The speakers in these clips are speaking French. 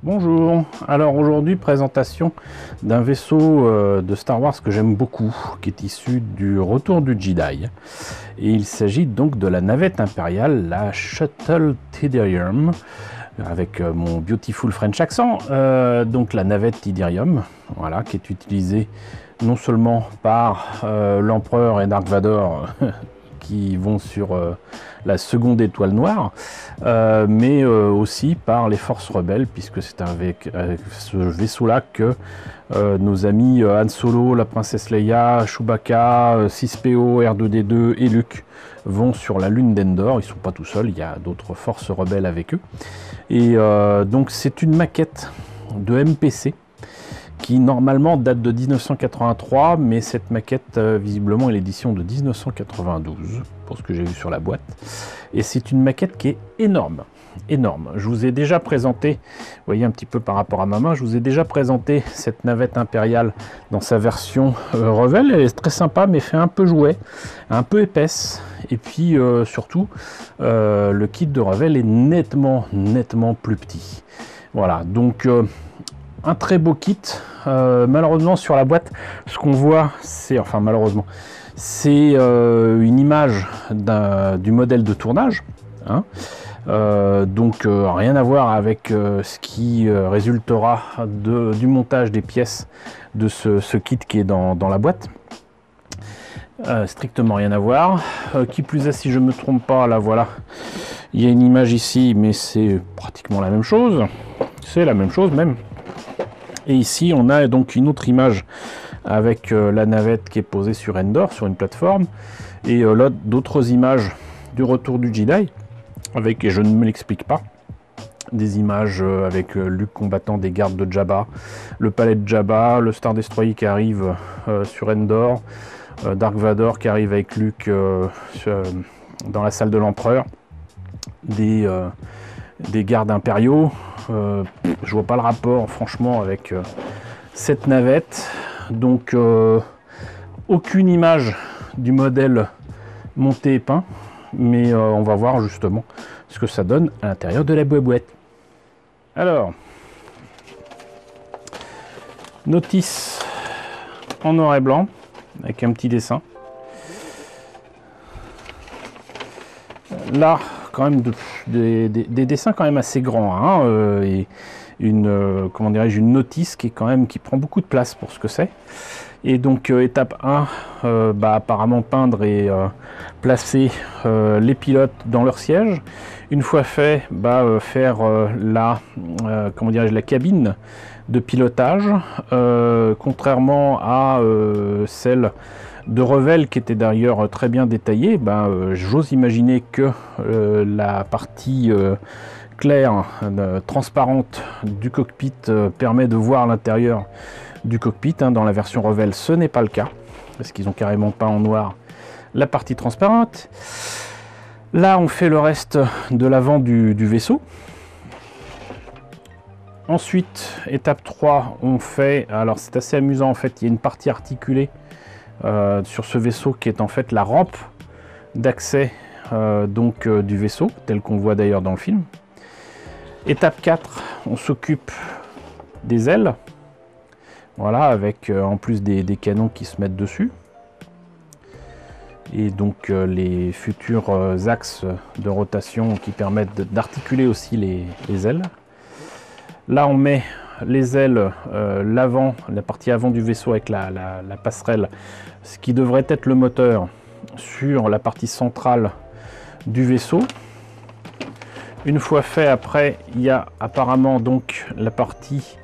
Bonjour, alors aujourd'hui présentation d'un vaisseau de Star Wars que j'aime beaucoup, qui est issu du Retour du Jedi. Et il s'agit donc de la navette impériale, la Shuttle Tydirium, avec mon beautiful French accent, donc la navette Tydirium, voilà, qui est utilisée non seulement par l'empereur et Dark Vador, qui vont sur la seconde étoile noire, mais aussi par les forces rebelles, puisque c'est avec ce vaisseau-là que nos amis Han Solo, la princesse Leia, Chewbacca, 6PO, R2D2 et Luke vont sur la lune d'Endor. Ils ne sont pas tout seuls, il y a d'autres forces rebelles avec eux. Et donc c'est une maquette de MPC qui normalement date de 1983, mais cette maquette visiblement est l'édition de 1992, pour ce que j'ai vu sur la boîte. Et c'est une maquette qui est énorme, énorme. Je vous ai déjà présenté, vous voyez un petit peu par rapport à ma main, je vous ai déjà présenté cette navette impériale dans sa version Revell. Elle est très sympa, mais fait un peu jouet, un peu épaisse. Et puis surtout, le kit de Revell est nettement plus petit. Voilà, donc un très beau kit. Malheureusement sur la boîte, ce qu'on voit, c'est, enfin malheureusement, c'est une image du modèle de tournage, hein. Donc rien à voir avec ce qui résultera du montage des pièces de ce kit qui est dans la boîte. Strictement rien à voir. Qui plus est, si je me trompe pas, là voilà, il y a une image ici, mais c'est pratiquement la même chose. C'est la même chose même. Et ici, on a donc une autre image avec la navette qui est posée sur Endor, sur une plateforme. Et là, d'autres images du Retour du Jedi, avec, et je ne me l'explique pas, des images avec Luke combattant des gardes de Jabba, le palais de Jabba, le Star Destroyer qui arrive sur Endor, Dark Vador qui arrive avec Luke dans la salle de l'Empereur, des gardes impériaux. Je vois pas le rapport franchement avec cette navette, donc aucune image du modèle monté et peint, mais on va voir justement ce que ça donne à l'intérieur de la boîte. Alors, notice en noir et blanc avec un petit dessin. Là, quand même des dessins quand même assez grands, hein, et une comment dirais-je, une notice qui est quand même qui prend beaucoup de place pour ce que c'est. Et donc étape 1, apparemment peindre et placer les pilotes dans leur siège. Une fois fait, faire comment dirais-je, la cabine de pilotage, contrairement à celle de Revell qui était d'ailleurs très bien détaillée. J'ose imaginer que la partie claire, transparente du cockpit permet de voir l'intérieur du cockpit, hein. Dans la version Revell, ce n'est pas le cas, parce qu'ils ont carrément peint en noir la partie transparente. Là, on fait le reste de l'avant du vaisseau. Ensuite, étape 3, on fait, alors c'est assez amusant en fait, il y a une partie articulée sur ce vaisseau qui est en fait la rampe d'accès du vaisseau, tel qu'on voit d'ailleurs dans le film. Étape 4, on s'occupe des ailes, voilà, avec en plus des canons qui se mettent dessus. Et donc les futurs axes de rotation qui permettent d'articuler aussi les ailes. Là on met les ailes, l'avant, la partie avant du vaisseau avec la passerelle, ce qui devrait être le moteur, sur la partie centrale du vaisseau. Une fois fait, après il y a apparemment donc la partie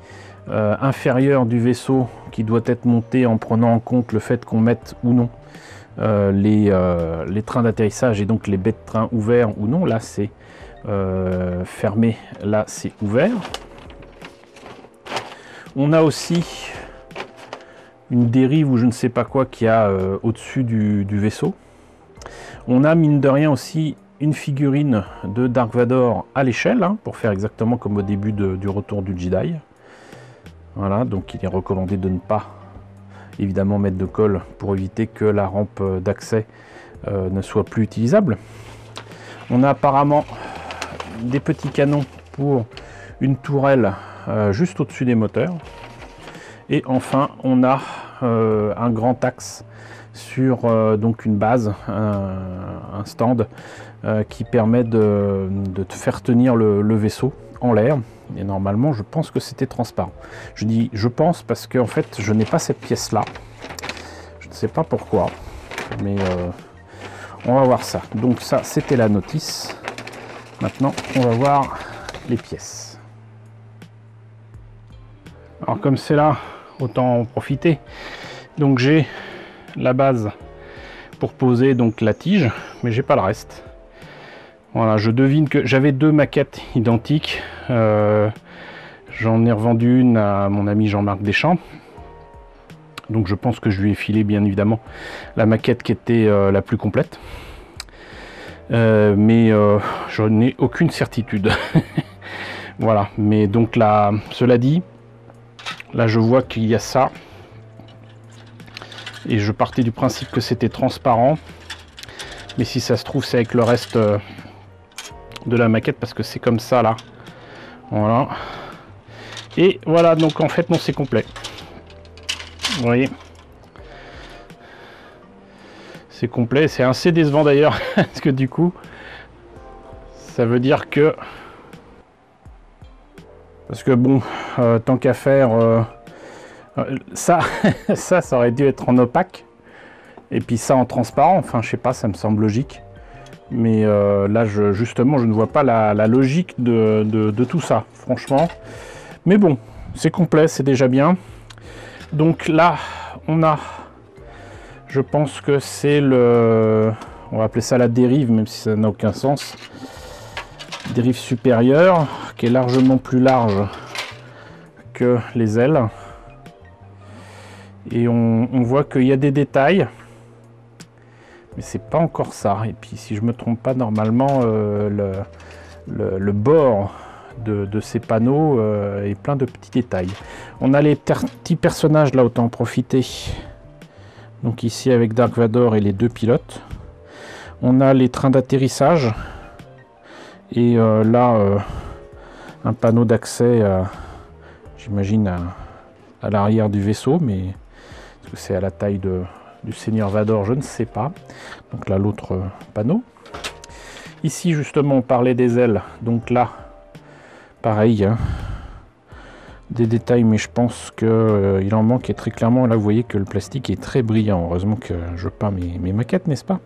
inférieure du vaisseau qui doit être montée en prenant en compte le fait qu'on mette ou non les trains d'atterrissage et donc les baies de train ouverts ou non. Là c'est fermé, là c'est ouvert. On a aussi une dérive ou je ne sais pas quoi qui a au-dessus du vaisseau. On a mine de rien aussi une figurine de Dark Vador à l'échelle, hein, pour faire exactement comme au début du Retour du Jedi. Voilà, donc il est recommandé de ne pas évidemment mettre de colle pour éviter que la rampe d'accès ne soit plus utilisable. On a apparemment des petits canons pour une tourelle juste au-dessus des moteurs. Et enfin, on a un grand axe sur donc une base, un stand qui permet de te faire tenir le vaisseau en l'air. Et normalement, je pense que c'était transparent. Je dis je pense parce que en fait, je n'ai pas cette pièce-là. Je ne sais pas pourquoi, mais on va voir ça. Donc ça, c'était la notice. Maintenant, on va voir les pièces. Alors comme c'est là, autant en profiter. Donc j'ai la base pour poser donc la tige, mais j'ai pas le reste. Voilà, je devine que j'avais deux maquettes identiques. J'en ai revendu une à mon ami Jean-Marc Deschamps. Donc je pense que je lui ai filé bien évidemment la maquette qui était la plus complète. Mais je n'ai aucune certitude. Voilà, mais donc là, cela dit, là je vois qu'il y a ça. Et je partais du principe que c'était transparent. Mais si ça se trouve, c'est avec le reste de la maquette, parce que c'est comme ça là. Voilà. Et voilà, donc en fait, non, c'est complet. Vous voyez, c'est complet. C'est assez décevant d'ailleurs, parce que du coup, ça veut dire que... Parce que bon, tant qu'à faire... ça, ça aurait dû être en opaque. Et puis ça en transparent. Enfin, je sais pas, ça me semble logique. Mais là, justement, je ne vois pas la logique de tout ça, franchement. Mais bon, c'est complet, c'est déjà bien. Donc là, on a... Je pense que c'est le... On va appeler ça la dérive, même si ça n'a aucun sens. Dérive supérieure, qui est largement plus large que les ailes. Et on voit qu'il y a des détails. Mais c'est pas encore ça. Et puis si je me trompe pas, normalement le bord de ces panneaux est plein de petits détails. On a les petits personnages là, autant en profiter. Donc ici avec Dark Vador et les deux pilotes. On a les trains d'atterrissage. Et là un panneau d'accès j'imagine à l'arrière du vaisseau, mais est-ce que c'est à la taille du Seigneur Vador, je ne sais pas. Donc là l'autre panneau. Ici justement on parlait des ailes, donc là pareil, hein, des détails, mais je pense que il en manque, et très clairement là vous voyez que le plastique est très brillant. Heureusement que je peins mes maquettes, n'est-ce pas?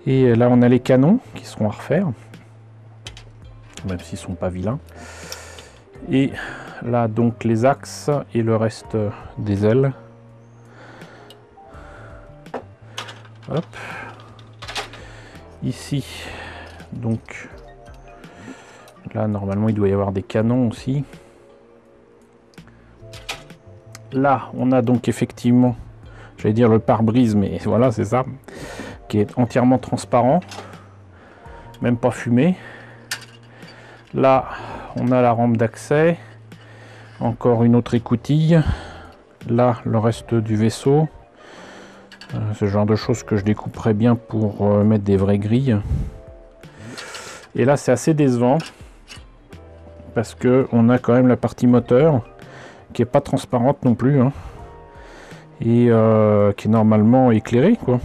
Et là on a les canons qui seront à refaire, même s'ils sont pas vilains. Et là donc les axes et le reste des ailes. Hop. Ici, donc, là, normalement, il doit y avoir des canons aussi. Là, on a donc effectivement, j'allais dire le pare-brise, mais voilà, c'est ça, qui est entièrement transparent, même pas fumé. Là, on a la rampe d'accès, encore une autre écoutille. Là, le reste du vaisseau. Ce genre de choses que je découperais bien pour mettre des vraies grilles. Et là c'est assez décevant parce que on a quand même la partie moteur qui est pas transparente non plus, hein, et qui est normalement éclairée, quoi.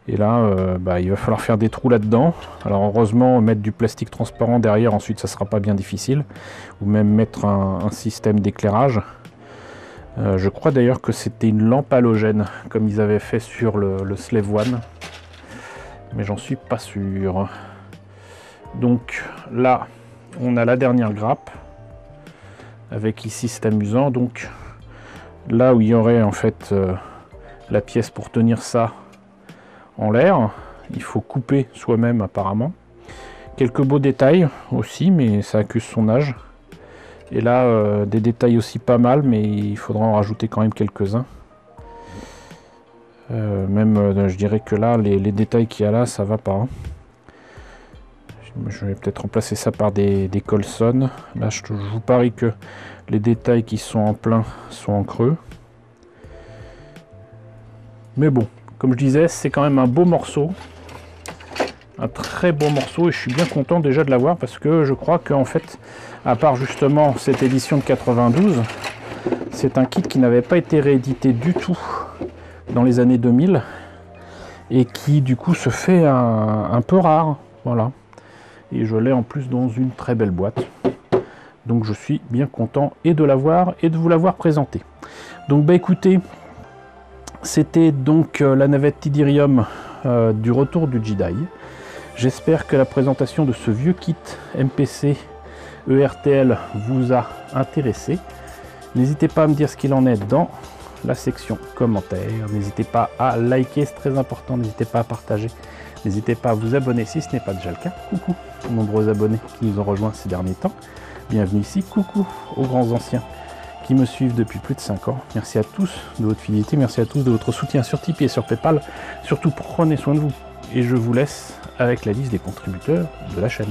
Et là il va falloir faire des trous là dedans. Alors heureusement mettre du plastique transparent derrière, ensuite ça sera pas bien difficile, ou même mettre un système d'éclairage. Je crois d'ailleurs que c'était une lampe halogène, comme ils avaient fait sur le Slave One. Mais j'en suis pas sûr. Donc là, on a la dernière grappe. Avec ici, c'est amusant. Donc là où il y aurait en fait la pièce pour tenir ça en l'air, il faut couper soi-même apparemment. Quelques beaux détails aussi, mais ça accuse son âge. Et là, des détails aussi pas mal, mais il faudra en rajouter quand même quelques-uns. Même, je dirais que là, les détails qu'il y a là, ça va pas. Hein. Je vais peut-être remplacer ça par des Colson. Là, je vous parie que les détails qui sont en plein sont en creux. Mais bon, comme je disais, c'est quand même un beau morceau. Un très beau morceau et je suis bien content déjà de l'avoir parce que je crois qu'en fait, à part justement cette édition de 92, c'est un kit qui n'avait pas été réédité du tout dans les années 2000 et qui du coup se fait un peu rare. Voilà. Et je l'ai en plus dans une très belle boîte. Donc je suis bien content et de l'avoir et de vous l'avoir présenté. Donc bah écoutez, c'était donc la navette Tydirium du retour du Jedi. J'espère que la présentation de ce vieux kit MPC ERTL vous a intéressé. N'hésitez pas à me dire ce qu'il en est dans la section commentaires. N'hésitez pas à liker, c'est très important. N'hésitez pas à partager. N'hésitez pas à vous abonner si ce n'est pas déjà le cas. Coucou aux nombreux abonnés qui nous ont rejoints ces derniers temps. Bienvenue ici. Coucou aux grands anciens qui me suivent depuis plus de 5 ans. Merci à tous de votre fidélité. Merci à tous de votre soutien sur Tipeee et sur Paypal. Surtout prenez soin de vous. Et je vous laisse avec la liste des contributeurs de la chaîne.